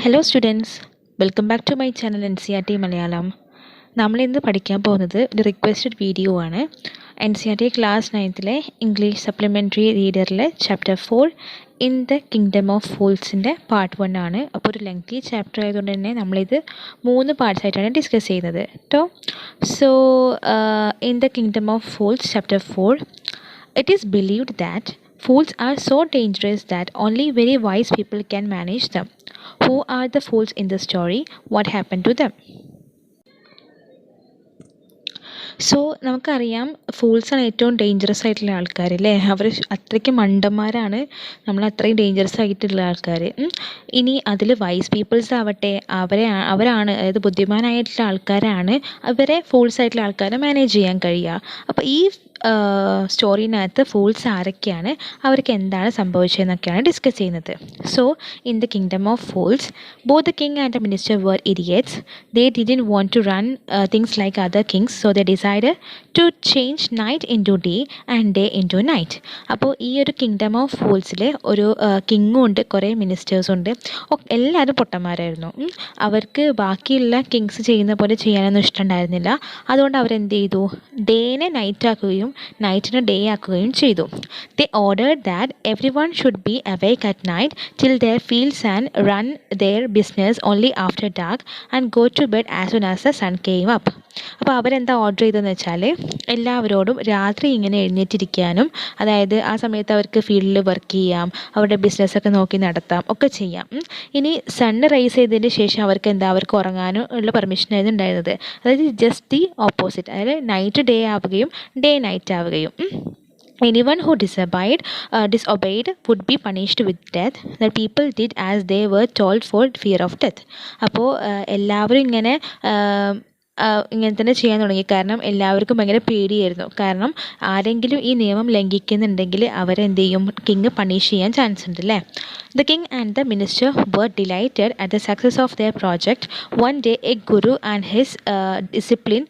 Hello students, welcome back to my channel NCERT Malayalam. നമ്മളിന്ന് പഠിക്കാൻ പോകുന്നത് ഒരു റിക്വസ്റ്റഡ് വീഡിയോ ആണ്. NCERT ക്ലാസ് 9ലെ ഇംഗ്ലീഷ് സപ്ലിമെൻ്ററി റീഡറിലെ chapter 4 in the kingdom of ഫൂൾസിൻ്റെ പാർട്ട് 1 ആണ്. അപ്പോൾ ഒരു ലെങ്തി ചാപ്റ്റർ ആയതുകൊണ്ട് തന്നെ നമ്മളിത് 3 പാർട്സ് ആയിട്ടാണ് ഡിസ്കസ് ചെയ്യുന്നത് കേട്ടോ. So in the kingdom of fools chapter 4, it is believed that fools are so dangerous that only very wise people can manage them. Who are the fools in the story? What happened to them? So നമുക്കറിയാം, ഫൂൾസാണ് ഏറ്റവും dangerous ആയിട്ടുള്ള ആൾക്കാർ അല്ലേ. അവർ അത്രയ്ക്ക് മണ്ടന്മാരാണ്, നമ്മൾ അത്രയും dangerous ആയിട്ടുള്ള ആൾക്കാർ. ഇനി അതിൽ വൈസ് പീപ്പിൾസ് ആവട്ടെ, അവരാണ്, അതായത് ബുദ്ധിമാനായിട്ടുള്ള ആൾക്കാരാണ് അവരെ ഫൂൾസ് ആയിട്ടുള്ള ആൾക്കാരെ മാനേജ് ചെയ്യാൻ കഴിയുക. അപ്പോൾ ഈ സ്റ്റോറിനകത്ത് ഫൂൾസ് ആരൊക്കെയാണ്, അവർക്ക് എന്താണ് സംഭവിച്ചതെന്നൊക്കെയാണ് ഡിസ്കസ് ചെയ്യുന്നത്. So in the kingdom of fools, both the king and the minister were idiots. They didn't want to run things like other kings, so they decided to change night into day and day into night. അപ്പോൾ ഈ ഒരു kingdom of ഫൂൾസിൽ ഒരു കിങ്ങും ഉണ്ട്, കുറേ മിനിസ്റ്റേഴ്സും ഉണ്ട്. എല്ലാവരും പൊട്ടന്മാരായിരുന്നു. അവർക്ക് ബാക്കിയുള്ള കിങ്സ് ചെയ്യുന്ന പോലെ ചെയ്യാനൊന്നും ഇഷ്ടമുണ്ടായിരുന്നില്ല. അതുകൊണ്ട് അവരെന്ത് ചെയ്തു, ഡേനെ നൈറ്റ് ആക്കുകയും നൈറ്റിനെ ഡേ ആക്കുകയും ചെയ്തു. They ordered that everyone should be awake at night till their fields and run their business only after dark and go to bed as soon as the sun came up. അപ്പോൾ അവരെന്താ order ചെയ്തതെന്ന് വെച്ചാൽ, എല്ലാവരോടും രാത്രി ഇങ്ങനെ എഴുന്നേറ്റിരിക്കാനും, അതായത് ആ സമയത്ത് അവർക്ക് ഫീൽഡിൽ വർക്ക് ചെയ്യാം, അവരുടെ ബിസിനസ്സൊക്കെ നോക്കി നടത്താം, ഒക്കെ ചെയ്യാം. ഇനി സണ്ണ് റൈസ് ചെയ്തതിന് ശേഷം അവർക്ക് ഉറങ്ങാനും ഉള്ള പെർമിഷനായിരുന്നു ഉണ്ടായിരുന്നത്. അതായത് ജസ്റ്റ് ദി ഓപ്പോസിറ്റ്, അതായത് നൈറ്റ് ഡേ ആവുകയും ഡേ നൈറ്റ് ആവുകയും. Anyone who disobeyed would be punished with death. The people did as they were told for fear of death. അപ്പോൾ എല്ലാവരും ഇങ്ങനെ തന്നെ ചെയ്യാൻ തുടങ്ങി. കാരണം എല്ലാവർക്കും ഭയങ്കര പേടിയായിരുന്നു. കാരണം ആരെങ്കിലും ഈ നിയമം ലംഘിക്കുന്നുണ്ടെങ്കിൽ അവരെന്ത് ചെയ്യും, കിങ് പണിഷ് ചെയ്യാൻ ചാൻസ് ഉണ്ട് അല്ലേ. The king and the minister were delighted at the success of their project. One day a guru and his discipline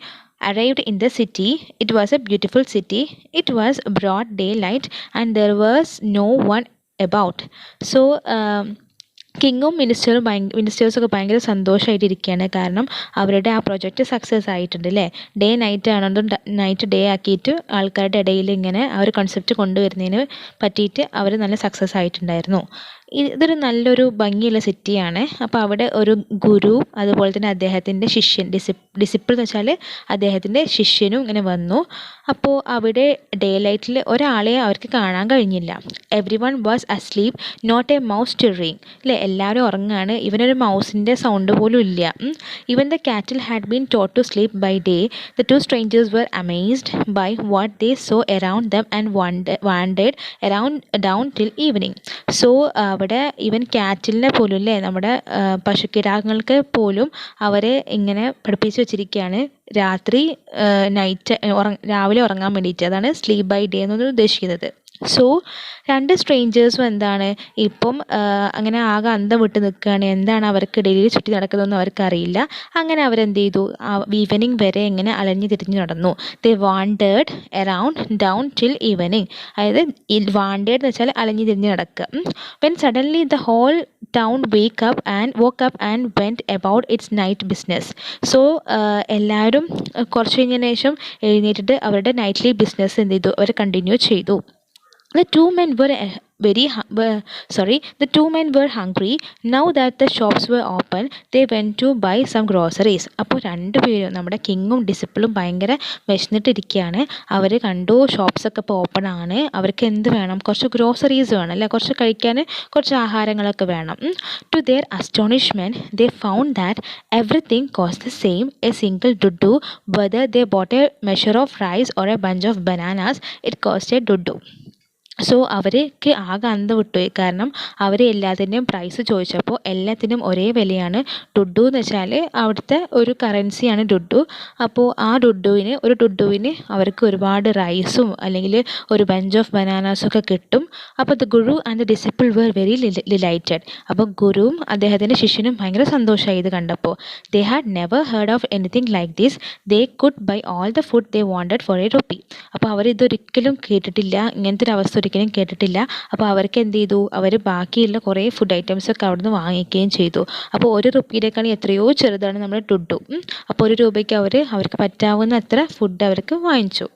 arrived in the city. It was a beautiful city. It was broad daylight and there was no one about. So കിങ്ങും മിനിസ്റ്റേഴ്സൊക്കെ ഭയങ്കര സന്തോഷമായിട്ടിരിക്കുകയാണ്. കാരണം അവരുടെ ആ project success ആയിട്ടുണ്ട് അല്ലേ. Day night ആണെന്നും night day ആക്കിയിട്ട് ആൾക്കാരുടെ ഇടയിൽ ഇങ്ങനെ ആ ഒരു കൺസെപ്റ്റ് കൊണ്ടുവരുന്നതിന് പറ്റിയിട്ട് അവർ നല്ല സക്സസ് ആയിട്ടുണ്ടായിരുന്നു. ഇതൊരു നല്ലൊരു ഭംഗിയുള്ള സിറ്റിയാണ്. അപ്പോൾ അവിടെ ഒരു ഗുരു, അതുപോലെ തന്നെ അദ്ദേഹത്തിൻ്റെ ശിഷ്യൻ, ഡിസിപ്പിൾ എന്ന് വെച്ചാൽ അദ്ദേഹത്തിൻ്റെ ശിഷ്യനും ഇങ്ങനെ വന്നു. അപ്പോൾ അവിടെ ഡേ ലൈറ്റിൽ ഒരാളെ അവർക്ക് കാണാൻ കഴിഞ്ഞില്ല. Everyone was asleep, not a mouse stirring അല്ലേ. എല്ലാവരും ഉറങ്ങാണ്, ഇവനൊരു മൗസിൻ്റെ സൗണ്ട് പോലും ഇല്ല. Even the cat had been taught to sleep by day. The two strangers were amazed by what they saw around them and wandered around down till evening. So അവിടെ even കാറ്റിലിനെ പോലും അല്ലേ, നമ്മുടെ പശുക്കിടാങ്ങൾക്ക് പോലും അവരെ ഇങ്ങനെ പഠിപ്പിച്ച് വെച്ചിരിക്കുകയാണ് രാത്രി രാവിലെ ഉറങ്ങാൻ വേണ്ടിയിട്ട്. അതാണ് സ്ലീപ്പ് ബൈ ഡേ എന്നൊന്ന് ഉദ്ദേശിക്കുന്നത്. സോ രണ്ട് സ്ട്രേഞ്ചേഴ്സും എന്താണ് ഇപ്പം അങ്ങനെ ആകെ അന്തം വിട്ട് നിൽക്കുകയാണ്. എന്താണ് അവർക്കിടയിൽ ചുറ്റി നടക്കുന്നതെന്ന് അവർക്കറിയില്ല. അങ്ങനെ അവരെന്ത് ചെയ്തു, ഈവനിങ് വരെ ഇങ്ങനെ അലഞ്ഞു തിരിഞ്ഞ് നടന്നു. They wandered around down till evening. അതായത് വാണ്ടേഡ് എന്ന് വെച്ചാൽ അലഞ്ഞു തിരിഞ്ഞ് നടക്കുക. When suddenly the whole town woke up and went about its night business. So എല്ലാവരും കുറച്ച് കഴിഞ്ഞതിന് ശേഷം എഴുന്നേറ്റിട്ട് അവരുടെ നൈറ്റ്ലി ബിസിനസ് എന്ത് ചെയ്തു, അവർ കണ്ടിന്യൂ ചെയ്തു. The two men were hungry. Now that the shops were open, they went to buy some groceries. അപ്പോൾ രണ്ടുപേരും, നമ്മുടെ കിങ്ങും ഡിസിപ്പിളും ഭയങ്കര വിശന്നിട്ടിരിക്കുകയാണ്. അവർ കണ്ടു ഷോപ്സൊക്കെ ഇപ്പോൾ ഓപ്പൺ ആണ്, അവർക്ക് എന്ത് വേണം, കുറച്ച് ഗ്രോസറീസ് വേണം അല്ലേ, കുറച്ച് കഴിക്കാൻ കുറച്ച് ആഹാരങ്ങളൊക്കെ വേണം. To their astonishment, they found that everything cost the same. A single duddu, whether they bought a measure of rice or a bunch of bananas, it cost a duddu. So അവർക്ക് ആകെ അന്തം വിട്ടുപോയി. കാരണം അവർ എല്ലാത്തിൻ്റെയും പ്രൈസ് ചോദിച്ചപ്പോൾ എല്ലാത്തിനും ഒരേ വിലയാണ്. ഡുഡു എന്ന് വെച്ചാൽ അവിടുത്തെ ഒരു കറൻസിയാണ് ഡുഡു. അപ്പോൾ ആ ഒരു ഡുഡുവിന് അവർക്ക് ഒരുപാട് റൈസും അല്ലെങ്കിൽ ഒരു ബഞ്ച് ഓഫ് ബനാനാസൊക്കെ കിട്ടും. അപ്പോൾ the Guru and the disciple were very delighted. അപ്പോൾ ഗുരുവും അദ്ദേഹത്തിൻ്റെ ശിഷ്യനും ഭയങ്കര സന്തോഷമായി ഇത് കണ്ടപ്പോൾ. They had never heard of anything like this. They could buy all the food they wanted for a rupee. അപ്പോൾ അവരിതൊരിക്കലും കേട്ടിട്ടില്ല, ഇങ്ങനത്തെ ഒരു അവസ്ഥ ഒരിക്കലും കേട്ടിട്ടില്ല. അപ്പോൾ അവർക്ക് എന്ത് ചെയ്തു, അവർ ബാക്കിയുള്ള കുറേ ഫുഡ് ഐറ്റംസൊക്കെ അവിടെ നിന്ന് വാങ്ങിക്കുകയും ചെയ്തു. അപ്പോൾ 1 റുപ്പീനേക്കാൾ എത്രയോ ചെറുതാണ് നമ്മുടെ ഡുഡു. അപ്പോൾ 1 രൂപയ്ക്ക് അവർക്ക് പറ്റാവുന്ന അത്ര ഫുഡ് അവർക്ക് വാങ്ങിച്ചു.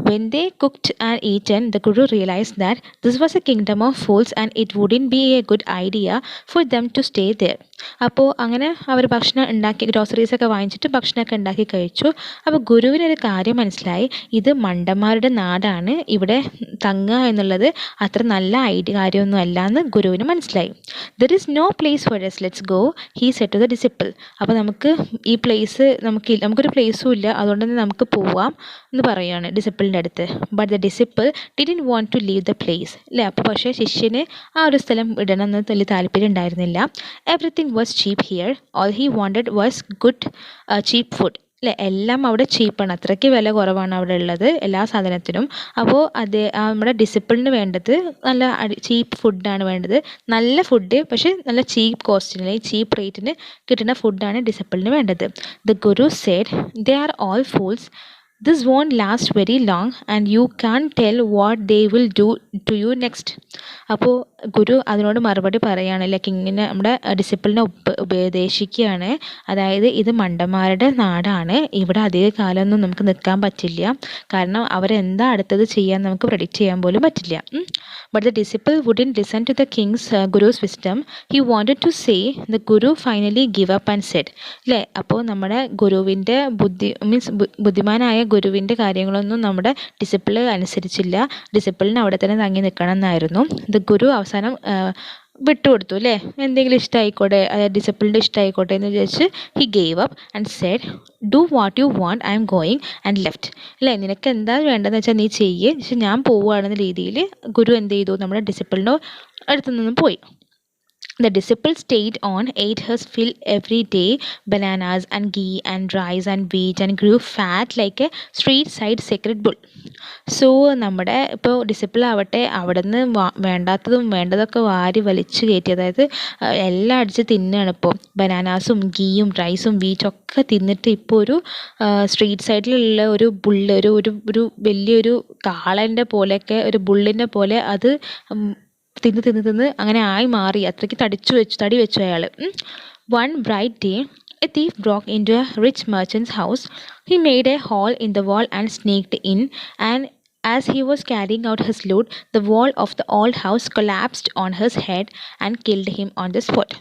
When they cooked and eaten, the Guru realized that this was a kingdom of fools and it wouldn't be a good idea for them to stay there. അപ്പോൾ അങ്ങനെ അവർ ഭക്ഷണം ഉണ്ടാക്കി, ഗ്രോസറീസൊക്കെ വാങ്ങിച്ചിട്ട് ഭക്ഷണമൊക്കെ ഉണ്ടാക്കി കഴിച്ചു. അപ്പോൾ ഗുരുവിനൊരു കാര്യം മനസ്സിലായി, ഇത് മണ്ടന്മാരുടെ നാടാണ്, ഇവിടെ തങ്ങുക എന്നുള്ളത് അത്ര നല്ല കാര്യമൊന്നും അല്ല എന്ന് ഗുരുവിന് മനസ്സിലായി. There is no place for us, let's go, he said to the disciple. അപ്പോൾ ഈ പ്ലേസ് നമുക്കൊരു പ്ലേസും ഇല്ല, അതുകൊണ്ട് തന്നെ നമുക്ക് പോവാം എന്ന് പറയുകയാണ് ഡിസിപ്പിളിൻ്റെ അടുത്ത്. But the disciple didn't want to leave the place, അല്ലേ. അപ്പോൾ പക്ഷേ ശിഷ്യന് ആ ഒരു സ്ഥലം ഇടണം എന്ന് വലിയ താല്പര്യം ഉണ്ടായിരുന്നില്ല. Everything was cheap here, all he wanted was good cheap food, അല്ലേ. എല്ലാം അവിടെ ചീപ്പാണ്, അത്രയ്ക്ക് വില കുറവാണ് അവിടെ ഉള്ളത് എല്ലാ സാധനത്തിനും. അപ്പോൾ നമ്മുടെ ഡിസിപ്പിളിന് വേണ്ടത് നല്ല ചീപ്പ് ഫുഡാണ് വേണ്ടത്, നല്ല ഫുഡ്, പക്ഷേ നല്ല ചീപ്പ് കോസ്റ്റിന്, ചീപ്പ് റേറ്റിന് കിട്ടുന്ന ഫുഡാണ് ഡിസിപ്പിളിന് വേണ്ടത്. The guru said, they are all fools, this won't last very long and you can't tell what they will do to you next. അപ്പോൾ ഗുരു അതിനോട് മറുപടി പറയുകയാണ്, കിങ്ങിനെ, നമ്മുടെ ഡിസിപ്പിളിനെ ഉപദേശിക്കുകയാണ്. അതായത് ഇത് മണ്ടന്മാരുടെ നാടാണ്, ഇവിടെ അധിക കാലമൊന്നും നമുക്ക് നിൽക്കാൻ പറ്റില്ല, കാരണം അവരെന്താ അടുത്തത് ചെയ്യാൻ നമുക്ക് പ്രെഡിക്റ്റ് ചെയ്യാൻ പോലും പറ്റില്ല. But the disciple wouldn't listen to the king's guru's wisdom. He wanted to say, the guru finally give up and said, അല്ലേ. അപ്പോൾ നമ്മുടെ ഗുരുവിൻ്റെ ബുദ്ധിമാനായ ഗുരുവിൻ്റെ കാര്യങ്ങളൊന്നും നമ്മുടെ ഡിസിപ്പിൾ അനുസരിച്ചില്ല, ഡിസിപ്പിളിന് അവിടെ തന്നെ തങ്ങി നിൽക്കണം എന്നായിരുന്നു. ദ ഗുരു അവസാനം വിട്ടുകൊടുത്തു, അല്ലേ. എന്തെങ്കിലും ഇഷ്ടമായിക്കോട്ടെ, അതായത് ഡിസിപ്പിളിൻ്റെ ഇഷ്ടമായിക്കോട്ടെ എന്ന് വിചാരിച്ച് he gave up and said, do what you want, I am going, and left, അല്ലേ. നിനക്ക് എന്താ വേണ്ടതെന്ന് വെച്ചാൽ നീ ചെയ്യേ, പക്ഷെ ഞാൻ പോവുകയാണെന്ന രീതിയിൽ ഗുരു എന്ത് ചെയ്തു, നമ്മുടെ ഡിസിപ്പിളിൻ്റെ അടുത്തു നിന്നും പോയി. The disciple stayed on, ate his fill every day, bananas and ghee and rice and wheat, and grew fat like a street side sacred bull. So നമ്മുടെ ഇപ്പോൾ ഡിസിപ്പിൾ ആവട്ടെ അവിടെ നിന്ന് വേണ്ടാത്തതും വേണ്ടതൊക്കെ വാരി വലിച്ചു കയറ്റി, അതായത് എല്ലാം അടിച്ച് തിന്നുകയാണ് ഇപ്പോൾ. ബനാനാസും ഗീയും റൈസും വീറ്റും ഒക്കെ തിന്നിട്ട് ഇപ്പോൾ ഒരു സ്ട്രീറ്റ് സൈഡിലുള്ള ഒരു ബുള്ള്, ഒരു വലിയൊരു കാളൻ്റെ പോലെയൊക്കെ, ഒരു ബുള്ളിൻ്റെ പോലെ അത് തിന്ന് അങ്ങനെ ആയി മാറി, അത്രയ്ക്ക് തടി വെച്ചു അയാൾ. One bright day, a thief broke into a rich merchant's house. He made a hole in the wall and sneaked in, and as he was carrying out his loot, the wall of the old house collapsed on his head and killed him on the spot.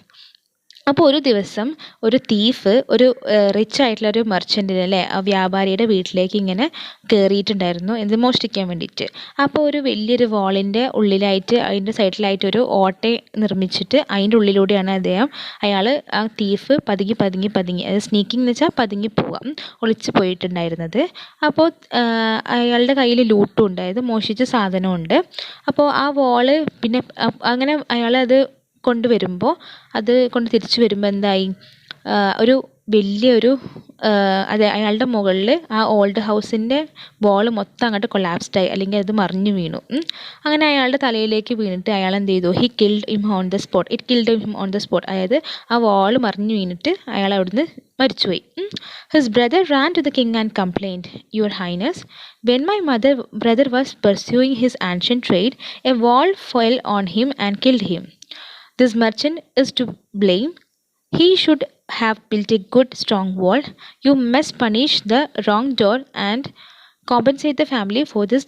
അപ്പോൾ ഒരു ദിവസം ഒരു thief ഒരു rich ആയിട്ടുള്ള ഒരു മെർച്ചൻറ്റിന്, അല്ലേ, വ്യാപാരിയുടെ വീട്ടിലേക്ക് ഇങ്ങനെ കയറിയിട്ടുണ്ടായിരുന്നു, എന്ത് മോഷ്ടിക്കാൻ വേണ്ടിയിട്ട്. അപ്പോൾ ഒരു വലിയൊരു വാളിൻ്റെ ഉള്ളിലായിട്ട്, അതിൻ്റെ സൈഡിലായിട്ട് ഒരു ഓട്ട നിർമ്മിച്ചിട്ട് അതിൻ്റെ ഉള്ളിലൂടെയാണ് അയാൾ ആ തീഫ് പതുങ്ങി, അത് സ്നീക്കിംഗ് എന്ന് വെച്ചാൽ പതുങ്ങി പോവുക, ഒളിച്ചു പോയിട്ടുണ്ടായിരുന്നത്. അപ്പോൾ അയാളുടെ കയ്യിൽ ലൂട്ടും ഉണ്ട്, അതായത് മോഷ്ടിച്ച സാധനമുണ്ട്. അപ്പോൾ ആ വാള് പിന്നെ അങ്ങനെ അയാളത് തിരിച്ചു വരുമ്പോൾ എന്തായി, ഒരു വലിയൊരു അയാളുടെ മുകളിൽ ആ ഓൾഡ് ഹൗസിൻ്റെ വാൾ മൊത്തം അങ്ങോട്ട് കൊളാപ്സ്ഡായി, അല്ലെങ്കിൽ അത് മറിഞ്ഞു വീണു. അങ്ങനെ അയാളുടെ തലയിലേക്ക് വീണിട്ട് അയാൾ എന്ത് ചെയ്തു, it killed him on the spot, അതായത് ആ വാൾ മറിഞ്ഞു വീണിട്ട് അയാൾ അവിടുന്ന് മരിച്ചുപോയി. His brother ran to the king and complained, Your Highness, when my brother was pursuing his ancient trade, a wall fell on him and killed him. This merchant is to blame. He should have built a good strong wall. You must punish the wrongdoer and compensate the family for this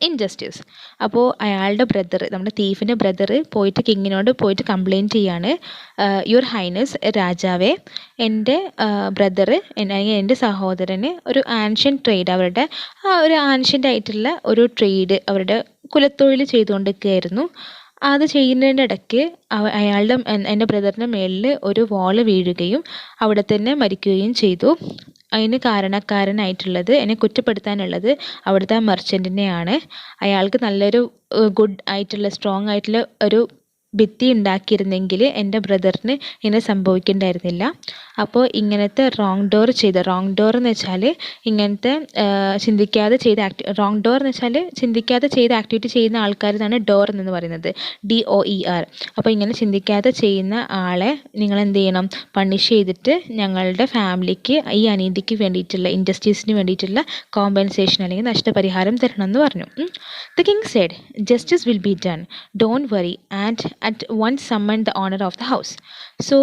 injustice. അപ്പോൾ അയാളുടെ brother, നമ്മുടെ തീഫിൻ്റെ brother കിങ്ങിനോട് പോയിട്ട് complaint ചെയ്യാണ്, your highness, രാജാവേ, എൻ്റെ brother, അല്ലെങ്കിൽ എൻ്റെ സഹോദരന് ഒരു ആൻഷ്യൻ ട്രേഡ്, അവരുടെ ഒരു ആൻഷ്യൻ്റ് ആയിട്ടുള്ള ഒരു ട്രേഡ്, അവരുടെ കുലത്തൊഴിൽ ചെയ്തുകൊണ്ടിരിക്കുകയായിരുന്നു. അത് ചെയ്യുന്നതിൻ്റെ ഇടയ്ക്ക് എൻ്റെ ബ്രദറിൻ്റെ മേളിൽ ഒരു വാള് വീഴുകയും അവിടെ തന്നെ മരിക്കുകയും ചെയ്തു. അതിന് കാരണക്കാരനായിട്ടുള്ളത്, എന്നെ കുറ്റപ്പെടുത്താനുള്ളത് അവിടുത്തെ മെർച്ചൻറ്റിനെയാണ്. അയാൾക്ക് നല്ലൊരു ഗുഡ് ആയിട്ടുള്ള സ്ട്രോങ് ആയിട്ടുള്ള ഒരു ഭിത്തി ഉണ്ടാക്കിയിരുന്നെങ്കിൽ എൻ്റെ ബ്രദറിന് ഇങ്ങനെ സംഭവിക്കണ്ടായിരുന്നില്ല. അപ്പോൾ ഇങ്ങനത്തെ റോങ് ഡോർ എന്ന് വെച്ചാൽ ഇങ്ങനത്തെ ചിന്തിക്കാതെ ചെയ്ത ആക്ടിവിറ്റി ചെയ്യുന്ന ആൾക്കാരാണ് ഡോർ എന്ന് പറയുന്നത്, DOER. അപ്പോൾ ഇങ്ങനെ ചിന്തിക്കാതെ ചെയ്യുന്ന ആളെ നിങ്ങൾ എന്ത് ചെയ്യണം, പണിഷ് ചെയ്തിട്ട് ഞങ്ങളുടെ ഫാമിലിക്ക് ഈ അനീതിക്ക് വേണ്ടിയിട്ടുള്ള ഇൻജസ്റ്റിസിന് വേണ്ടിയിട്ടുള്ള കോമ്പൻസേഷൻ അല്ലെങ്കിൽ നഷ്ടപരിഹാരം തരണം എന്ന് പറഞ്ഞു. The king said, "Justice will be done. Don't worry," and at once summoned the owner of the house. So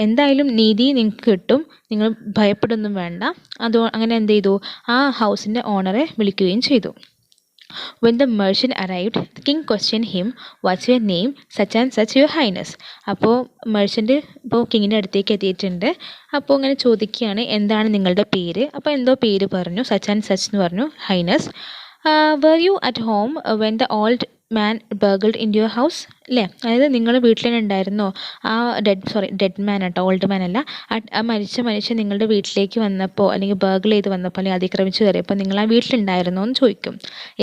എന്തായാലും നീതി നിങ്ങൾക്ക് കിട്ടും, നിങ്ങൾ ഭയപ്പെടുന്നും വേണ്ട. അങ്ങനെ എന്ത് ചെയ്തു, ആ ഹൗസിൻ്റെ ഓണറെ വിളിക്കുകയും ചെയ്തു. When the merchant arrived, the king questioned him, "What's your name?" "Such and such, your highness." അപ്പോൾ മെർച്ചൻ്റ് ഇപ്പോൾ കിങ്ങിൻ്റെ അടുത്തേക്ക് എത്തിയിട്ടുണ്ട്. അപ്പോൾ ഇങ്ങനെ ചോദിക്കുകയാണ്, എന്താണ് നിങ്ങളുടെ പേര്? അപ്പോൾ എന്തോ പേര് പറഞ്ഞു, സച്ച് ആൻഡ് സച്ച് എന്ന് പറഞ്ഞു, highness. Were you at home when the old man burgled into your house? അല്ലേ, അതായത് നിങ്ങൾ വീട്ടിൽ തന്നെ ഉണ്ടായിരുന്നോ? ആ ഡെഡ് മാൻ കേട്ടോ, ഓൾഡ് മാൻ അല്ല. ആ മരിച്ച മനുഷ്യൻ നിങ്ങളുടെ വീട്ടിലേക്ക് വന്നപ്പോൾ അല്ലെങ്കിൽ ബർഗിൾ ചെയ്ത് വന്നപ്പോൾ അല്ലെങ്കിൽ അതിക്രമിച്ച് കയറിയപ്പോൾ നിങ്ങൾ ആ വീട്ടിലുണ്ടായിരുന്നോ എന്ന് ചോദിക്കും.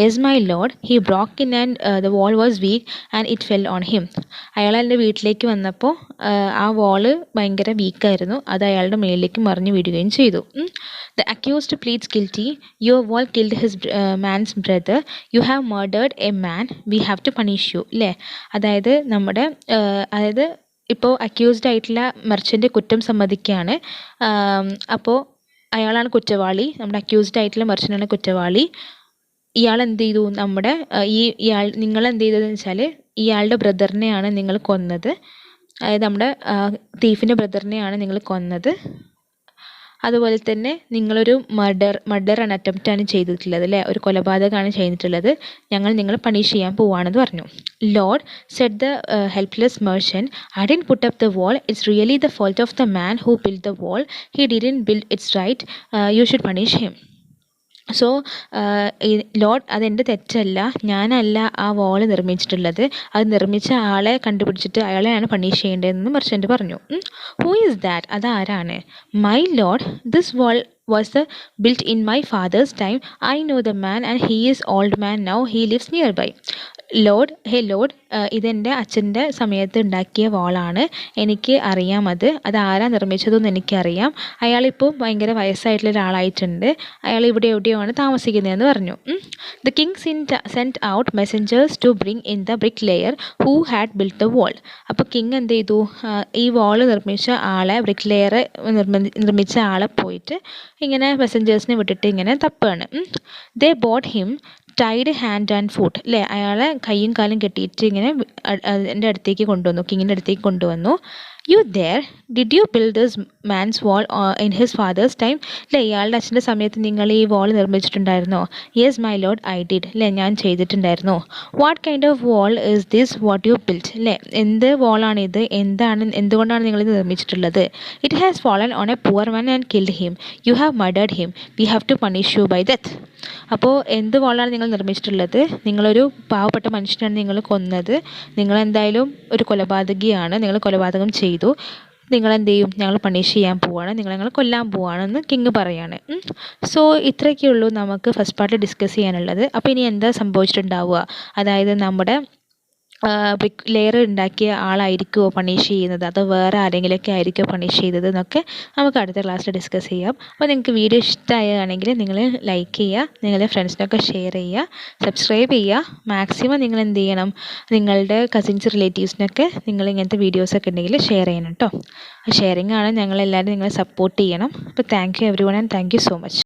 "Yes, my lord. He broke in and the wall was weak and it fell on him." അയാൾ എൻ്റെ വീട്ടിലേക്ക് വന്നപ്പോൾ ആ വാള് ഭയങ്കര വീക്കായിരുന്നു, അത് അയാളുടെ മേലിലേക്ക് മറിഞ്ഞു വീഴുകയും ചെയ്തു. The accused pleads guilty. "Your wall killed his man's brother. You have murdered a man. We have to punish you." അല്ലേ, അതായത് ഇപ്പോൾ അക്യൂസ്ഡ് ആയിട്ടുള്ള മെർച്ചൻ്റ് കുറ്റം സമ്മതിക്കുകയാണ്. അപ്പോൾ അയാളാണ് കുറ്റവാളി, നമ്മുടെ അക്യൂസ്ഡ് ആയിട്ടുള്ള മെർച്ചൻ്റാണ് കുറ്റവാളി. ഇയാൾ എന്ത് ചെയ്തു, നിങ്ങൾ എന്ത് ചെയ്തതെന്ന് വെച്ചാൽ ഇയാളുടെ ബ്രദറിനെയാണ് നിങ്ങൾ കൊന്നത്, അതായത് നമ്മുടെ തീഫിൻ്റെ ബ്രദറിനെയാണ് നിങ്ങൾ കൊന്നത്. അതുപോലെ തന്നെ നിങ്ങളൊരു മർഡറാണ് അറ്റംപ്റ്റാണ് ചെയ്തിട്ടുള്ളത് അല്ലേ, ഒരു കൊലപാതകമാണ് ചെയ്തിട്ടുള്ളത്, ഞങ്ങൾ നിങ്ങളെ പണിഷ് ചെയ്യാൻ പോവാണെന്ന് പറഞ്ഞു. "Lord," said the helpless merchant, "I didn't put up the wall. It's really the fault of the man who built the wall. He didn't build it right. You should punish him." So Lord, അതെൻ്റെ തെറ്റല്ല, ഞാനല്ല ആ വാള് നിർമ്മിച്ചിട്ടുള്ളത്, അത് നിർമ്മിച്ച ആളെ കണ്ടുപിടിച്ചിട്ട് അയാളെയാണ് punish ചെയ്യേണ്ടതെന്ന് merchant പറഞ്ഞു. "Who is that?" അതാരാണ്? "My lord, this wall was built in my father's time. I know the man and he is old man now. He lives nearby." "Lord, hey Lord, ഇതെൻ്റെ അച്ഛൻ്റെ സമയത്ത് ഉണ്ടാക്കിയ വാളാണ്, എനിക്ക് അറിയാം അത് ആരാ നിർമ്മിച്ചതെന്ന് എനിക്കറിയാം, അയാളിപ്പോൾ ഭയങ്കര വയസ്സായിട്ടുള്ള ഒരാളായിട്ടുണ്ട്, അയാൾ ഇവിടെ എവിടെയാണ് താമസിക്കുന്നതെന്ന് പറഞ്ഞു. The king sent out messengers to bring in the bricklayer who had built the wall. അപ്പോൾ കിങ് എന്ത് ചെയ്തു, ഈ വാള് നിർമ്മിച്ച ആളെ, ബ്രിക്ലെയറെ നിർമ്മിച്ച ആളെ പോയിട്ട് ഇങ്ങനെ മെസ്സഞ്ചേഴ്സിനെ വിട്ടിട്ട് ഇങ്ങനെ തപ്പാണ്. They bought him, tied hand and foot. അല്ലേ, അയാളെ കൈയും കാലും കെട്ടിയിട്ട് ഇങ്ങനെ എൻ്റെ അടുത്തേക്ക് കൊണ്ടുവന്നു, കിങ്ങിൻ്റെ അടുത്തേക്ക് കൊണ്ടുവന്നു. "You there? Did you build this man's wall in his father's time?" അല്ലേ, ഇയാളുടെ അച്ഛൻ്റെ സമയത്ത് നിങ്ങൾ ഈ വാൾ നിർമ്മിച്ചിട്ടുണ്ടായിരുന്നോ? "Yes, my lord, I did." അല്ലേ, ഞാൻ ചെയ്തിട്ടുണ്ടായിരുന്നു. "What kind of wall is this what you built?" അല്ലേ, എന്ത് വാളാണിത്, എന്തുകൊണ്ടാണ് നിങ്ങളിത് നിർമ്മിച്ചിട്ടുള്ളത്? "It has fallen on a poor man and killed him. You have murdered him. We have to punish you by death." അപ്പോൾ എന്ത് വാളാണ് നിങ്ങൾ നിർമ്മിച്ചിട്ടുള്ളത്? നിങ്ങളൊരു പാവപ്പെട്ട മനുഷ്യനാണ് നിങ്ങൾ കൊന്നത്, നിങ്ങളെന്തായാലും ഒരു കൊലപാതകിയാണ്, നിങ്ങൾ കൊലപാതകം ചെയ്തു, നിങ്ങളെന്ത് ചെയ്യും, ഞങ്ങൾ പണിഷ് ചെയ്യാൻ പോവാണ്, ഞങ്ങൾ കൊല്ലാൻ പോവാണെന്ന് കിങ് പറയാണ്. സോ ഇത്രയൊക്കെയുള്ളൂ നമുക്ക് ഫസ്റ്റ് പാർട്ടിൽ ഡിസ്കസ് ചെയ്യാനുള്ളത്. അപ്പോൾ ഇനി എന്താ സംഭവിച്ചിട്ടുണ്ടാവുക, അതായത് നമ്മുടെ ബ്രിക്ക് ലെയർ ഉണ്ടാക്കിയ ആളായിരിക്കുമോ പണിഷ് ചെയ്യുന്നത്, അതോ വേറെ ആരെങ്കിലുമൊക്കെ ആയിരിക്കുമോ പണിഷ് ചെയ്തത് എന്നൊക്കെ നമുക്ക് അടുത്ത ക്ലാസ്സിൽ ഡിസ്കസ് ചെയ്യാം. അപ്പോൾ നിങ്ങൾക്ക് വീഡിയോ ഇഷ്ടമാവുകയാണെങ്കിൽ നിങ്ങൾ ലൈക്ക് ചെയ്യുക, നിങ്ങളുടെ ഫ്രണ്ട്സിനൊക്കെ ഷെയർ ചെയ്യുക, സബ്സ്ക്രൈബ് ചെയ്യുക. മാക്സിമം നിങ്ങൾ എന്ത് ചെയ്യണം, നിങ്ങളുടെ കസിൻസ് റിലേറ്റീവ്സിനൊക്കെ നിങ്ങൾ ഇങ്ങനത്തെ വീഡിയോസൊക്കെ ഉണ്ടെങ്കിൽ ഷെയർ ചെയ്യണം കേട്ടോ. ഷെയറിംഗ് ആണ്, ഞങ്ങളെല്ലാവരും നിങ്ങളെ സപ്പോർട്ട് ചെയ്യണം. അപ്പോൾ thank you every one and thank you so much.